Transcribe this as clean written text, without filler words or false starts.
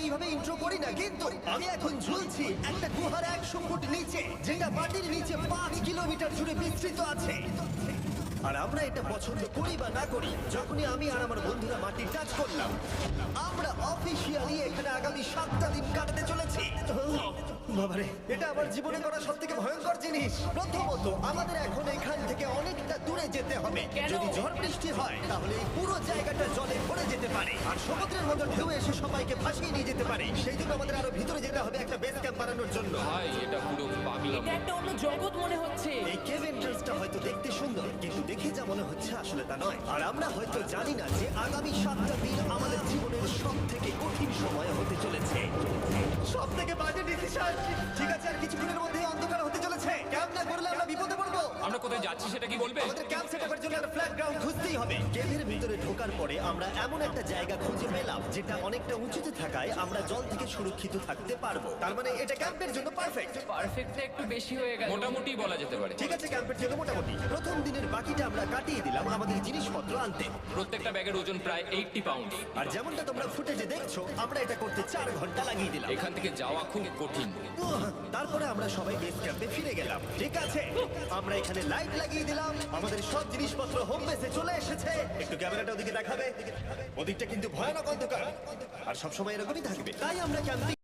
এইভাবে ইন্ট্রো করি না, কিন্তু আমি এখন ঝুলছি একটা গুহার 100 ফুট নিচে, যেটা মাটির নিচে 5 কিলোমিটার জুড়ে বিস্তৃত আছে। আর আমরা এটা পছন্দ করি বা না করি, যখনই আমি আর আমার বন্ধুরা মাটি টাচ করলাম, আমরা অফিসিয়ালি এখানে আগামী 7টা দিন কাটাতে চলেছি। বাবারে, এটা আমার জীবনে করা সবথেকে ভয়ঙ্কর জিনিস। প্রথমত, আমাদের এখন এখান থেকে অনেকটা দূরে যেতে হবে। যদি ঝড় বৃষ্টি হয় তাহলে এই পুরো জায়গাটা জলে ভরে যেতে পারে, আর সমুদ্রের মতো ঢেউ এসে সবাইকে ভাসিয়ে নিয়ে যেতে পারে। সেই জন্য আমাদের আরো ভিতরে যেতে হবে একটা বেস ক্যাম্প বানানোর জন্য। ভাই এটা পুরো পাগলাম। এটা একটা অন্য জগৎ মনে হচ্ছে। এই কেভ এন্ট্রান্সটা হয়তো দেখতে সুন্দর, কিন্তু দেখে যা মনে হচ্ছে আসলে তা নয়। আর আমরা হয়তো জানি না যে আগামী 7টা দিন আমাদের জীবনের সব থেকে কঠিন সময় হতে চলেছে। সব থেকে বাজে ডিসিশন। ঠিক আছে, আর কিছুক্ষণের মধ্যে অন্ধকার হতে চলেছে। ক্যাম্প না করলে আমরা বিপদে পড়বো। আমরা কোথায় যাচ্ছি সেটা কি বলবে? আমাদের ক্যাম্প সেটআপের জন্য একটা ফ্ল্যাট গ্রাউন্ড খুঁজতেই হবে। কেভের ভিতরে ঢোকার পরে আমরা এমন একটা জায়গা খুঁজে পেলাম যেটা অনেকটা উঁচুতে থাকায় আমরা জল থেকে সুরক্ষিত থাকতে পারবো। তার মানে এটা ক্যাম্পের জন্য পারফেক্ট। পারফেক্টটা একটু বেশি হয়ে গেল। মোটামুটি বলা যেতে পারে। ঠিক আছে, ক্যাম্পের জন্য মোটামুটি। প্রথম দিনের বাকিটা আমরা কাটিয়ে দিলাম আমাদের জিনিসপত্র আনতে। প্রত্যেকটা ব্যাগের ওজন প্রায় 80 পাউন্ড। আর যেমনটা তোমরা ফুটেজে দেখছো, আমরা এটা করতে 4 ঘন্টা লাগিয়ে দিলাম। এখান থেকে যাওয়া খুব কঠিন। তারপরে আমরা সবাই বেস ক্যাম্পে ফিরে গেলাম। ঠিক আছে, আমরা এখানে লাইট লাগিয়ে দিলাম। আমাদের সব জিনিসপত্র হোম বেসে চলে এসেছে। একটু ক্যামেরাটা ওদিকে দেখাবে? ওদিকটা কিন্তু ভয়ানক অন্ধকার, আর সবসময় এরকমই থাকবে। তাই আমরা ক্যাম্পিং